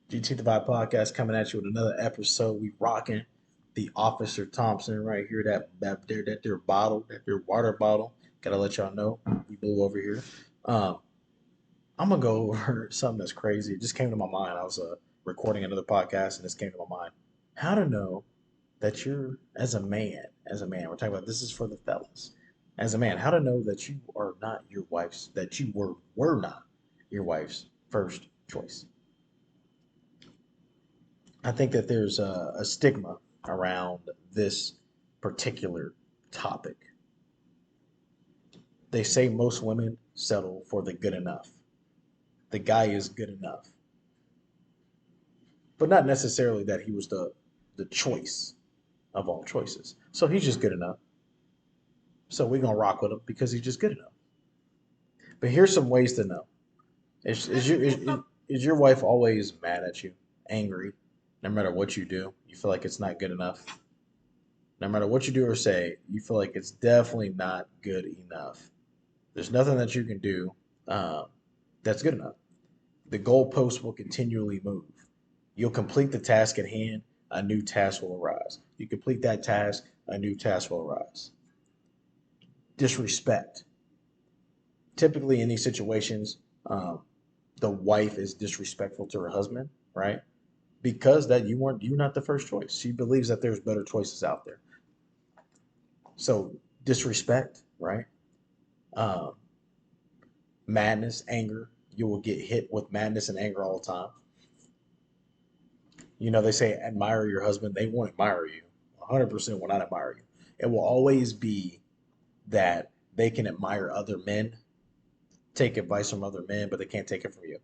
GT the Vibe Podcast coming at you with another episode. We rocking the Officer Thompson right here. That their bottle, that their water bottle. Gotta let y'all know we blew over here. Um, I'm gonna go over something that's crazy. It just came to my mind. I was recording another podcast and this came to my mind. How to know that you're as a man. We're talking about this is for the fellas. As a man, how to know that you are not your wife's that you were not your wife's first choice. I think that there's a stigma around this particular topic. They say most women settle for the good enough. The guy is good enough, but not necessarily that he was the choice of all choices. So he's just good enough. So we're gonna rock with him because he's just good enough. But here's some ways to know: is your wife always mad at you, angry, no matter what you do? You feel like it's not good enough. No matter what you do or say, you feel like it's definitely not good enough. There's nothing that you can do um, that's good enough. The goalpost will continually move. You'll complete the task at hand, a new task will arise. You complete that task, a new task will arise. Disrespect. Typically, in these situations, um, the wife is disrespectful to her husband, right? Because that you're not the first choice. She believes that there's better choices out there. So disrespect, right? Um, Madness, anger. You will get hit with madness and anger all the time. You know, they say admire your husband. They won't admire you. 100% will not admire you. It will always be that they can admire other men, take advice from other men, but they can't take it from you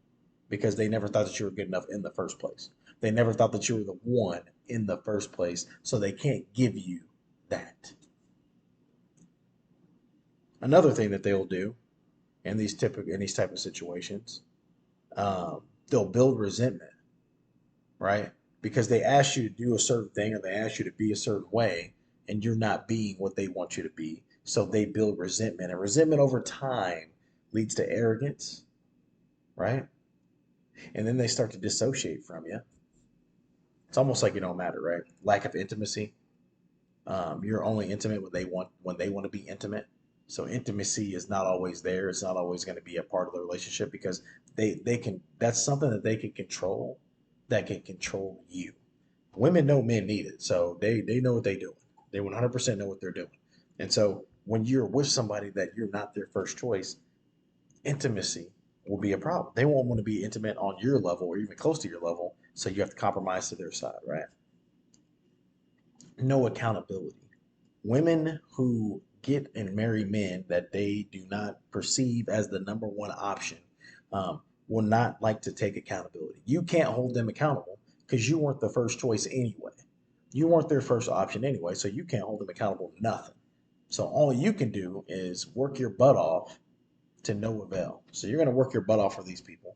because they never thought that you were good enough in the first place. They never thought that you were the one in the first place, so they can't give you that. Another thing that they'll do in these type of situations, they'll build resentment, right? Because they ask you to do a certain thing or they ask you to be a certain way, and you're not being what they want you to be. So they build resentment, and resentment over time leads to arrogance, right? And then they start to dissociate from you. It's almost like you don't matter, right? Lack of intimacy. You're only intimate when they want to be intimate. So intimacy is not always there. It's not always going to be a part of the relationship because they can. That's something that they can control. That can control you. Women know men need it, so they know what they're doing. They 100% know what they're doing. And so when you're with somebody that you're not their first choice, intimacy will be a problem. They won't want to be intimate on your level or even close to your level, so you have to compromise to their side, right? No accountability. Women who get and marry men that they do not perceive as the number one option will not like to take accountability. You can't hold them accountable because you weren't the first choice anyway. You weren't their first option anyway, so you can't hold them accountable to nothing. So all you can do is work your butt off to no avail. So you're going to work your butt off for these people.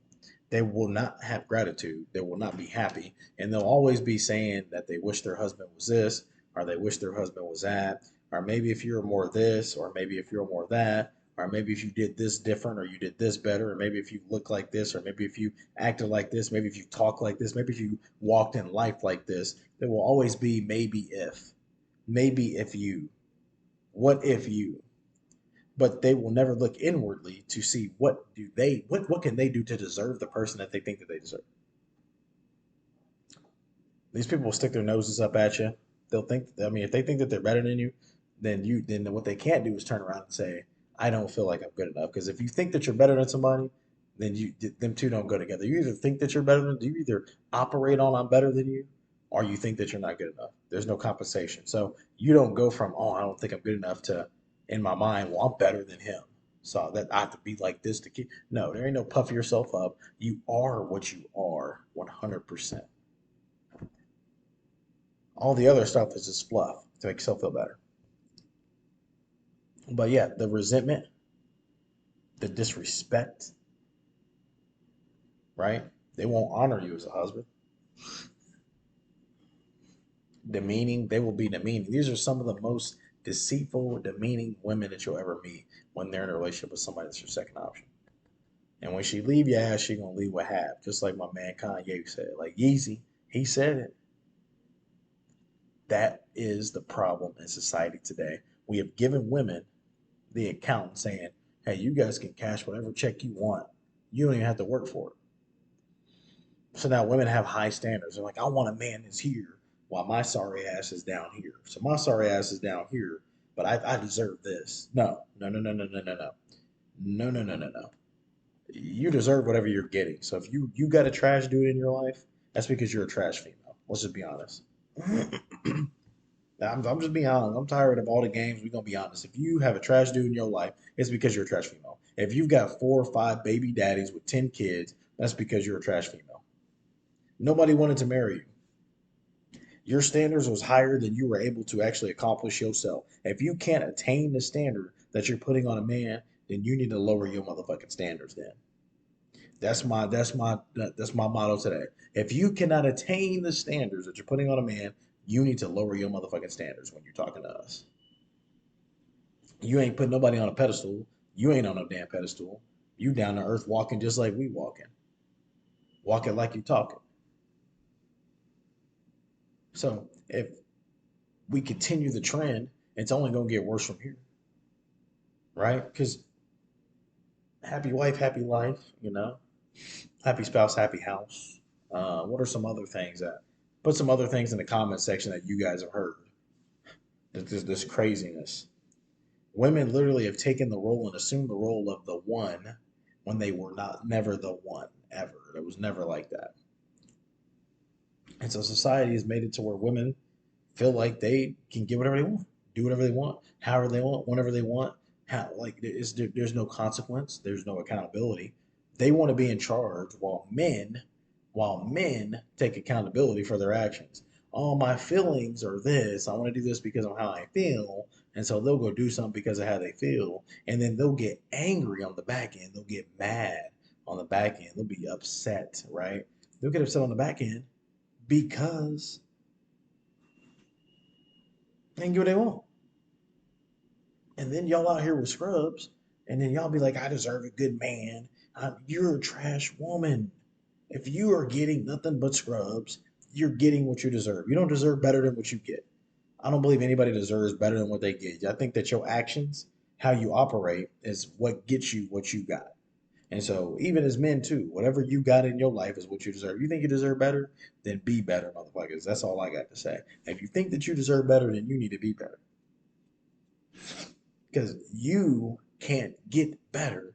They will not have gratitude. They will not be happy. And they'll always be saying that they wish their husband was this, or they wish their husband was that, or maybe if you're more this, or maybe if you're more that, or maybe if you did this different, or you did this better, or maybe if you look like this, or maybe if you acted like this, maybe if you talk like this, maybe if you walked in life like this. There will always be maybe if you, what if you, but they will never look inwardly to see what can they do to deserve the person that they think that they deserve. These people will stick their noses up at you. They'll think, I mean, if they think that they're better than you, then what they can't do is turn around and say, I don't feel like I'm good enough. Because if you think that you're better than somebody, then them two don't go together. You either think that you're better than you either operate on I'm better than you, or you think that you're not good enough. There's no compensation. So you don't go from, oh, I don't think I'm good enough to, in my mind, well, I'm better than him. So that I have to be like this to keep. No, there ain't no puff yourself up. You are what you are 100%. All the other stuff is just fluff to make yourself feel better. But yeah, the resentment, the disrespect, right? They won't honor you as a husband. Demeaning, they will be demeaning. These are some of the most deceitful, demeaning women that you'll ever meet when they're in a relationship with somebody that's your second option. And when she leave your ass, she gonna leave with half. Just like my man Kanye said. Like Yeezy, he said it. That is the problem in society today. We have given women the account saying, hey, you guys can cash whatever check you want. You don't even have to work for it. So now women have high standards. They're like, I want a man that's here while my sorry ass is down here. So my sorry ass is down here, but I deserve this. No, no, no, no, no, no, no, no. No, no, no, no, no. You deserve whatever you're getting. So if you got a trash dude in your life, that's because you're a trash female. Let's just be honest. I'm just being honest. I'm tired of all the games. We're gonna be honest. If you have a trash dude in your life, it's because you're a trash female. If you've got 4 or 5 baby daddies with 10 kids, that's because you're a trash female. Nobody wanted to marry you. Your standards was higher than you were able to actually accomplish yourself. If you can't attain the standard that you're putting on a man, then you need to lower your motherfucking standards. Then that's my motto today. If you cannot attain the standards that you're putting on a man, you need to lower your motherfucking standards when you're talking to us. You ain't putting nobody on a pedestal. You ain't on no damn pedestal. You down to earth walking just like we walking. Walking like you talking. So if we continue the trend, it's only gonna get worse from here, right? Because happy wife, happy life, happy spouse, happy house. What are some other things that? Put some other things in the comment section that you guys have heard. This craziness. Women literally have taken the role and assumed the role of the one when they were not never the one ever. It was never like that. And so society has made it to where women feel like they can get whatever they want, do whatever they want, however they want, whenever they want. How, like there's no consequence, there's no accountability. They want to be in charge while men take accountability for their actions. Oh, my feelings are this. I want to do this because of how I feel. And so they'll go do something because of how they feel. And then they'll get angry on the back end. They'll get mad on the back end. They'll be upset, right? They'll get upset on the back end because they can get what they want. And then y'all out here with scrubs, and then y'all be like, I deserve a good man. You're a trash woman. If you are getting nothing but scrubs, you're getting what you deserve. You don't deserve better than what you get. I don't believe anybody deserves better than what they get. I think that your actions, how you operate, is what gets you what you got. And so, even as men, too, whatever you got in your life is what you deserve. You think you deserve better? Then be better, motherfuckers. That's all I got to say. If you think that you deserve better, then you need to be better. Because you can't get better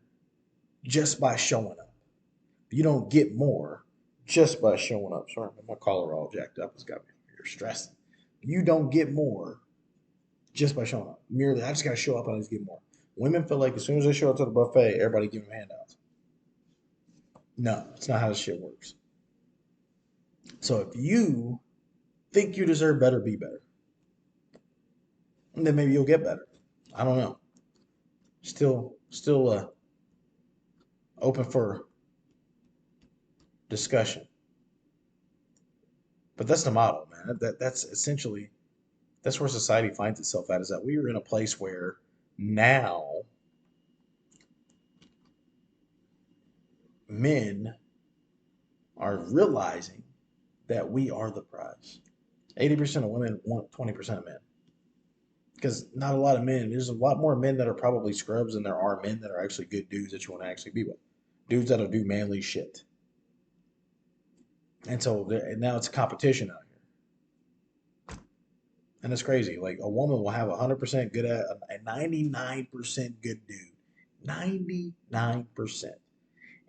just by showing up. You don't get more just by showing up. Sorry, my collar all jacked up. It's got me here stressing. You don't get more just by showing up. Merely, I just got to show up and I just get more. Women feel like as soon as they show up to the buffet, everybody give them handouts. No, it's not how this shit works. So if you think you deserve better, be better. And then maybe you'll get better. I don't know. Still open for discussion. But that's the model, man. That's essentially that's where society finds itself at. Is that we are in a place where now men are realizing that we are the prize. 80% of women want 20% of men. Because not a lot of men, there's a lot more men that are probably scrubs than there are men that are actually good dudes that you want to actually be with. Dudes that'll do manly shit. And so and now it's a competition out here. And it's crazy. Like a woman will have 100% good at a 99% good dude. 99%.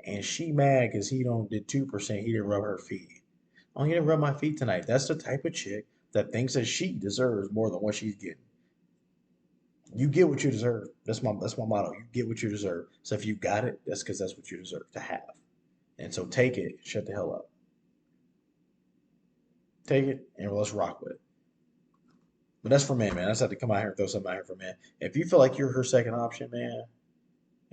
And she mad because he don't did 2%. He didn't rub her feet. Oh, he didn't rub my feet tonight. That's the type of chick that thinks that she deserves more than what she's getting. You get what you deserve. That's my motto. You get what you deserve. So if you got it, that's because that's what you deserve to have. And so take it. Shut the hell up. Take it and let's rock with it. But that's for men, man. I just had to come out here and throw something out here for men. If you feel like you're her second option, man,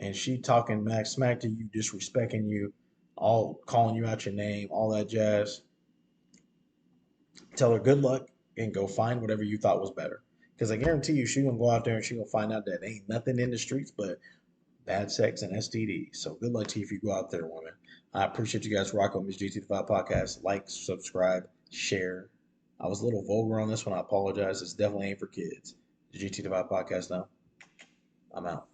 and she talking max smack to you, disrespecting you, all calling you out your name, all that jazz, tell her good luck and go find whatever you thought was better. Because I guarantee you, she gonna go out there and she gonna find out that ain't nothing in the streets but bad sex, and STDs. So good luck to you if you go out there, women. I appreciate you guys rocking with me, GT5 Podcast. Like, subscribe, share. I was a little vulgar on this one. I apologize. It's definitely ain't for kids. The GT5 Podcast now. I'm out.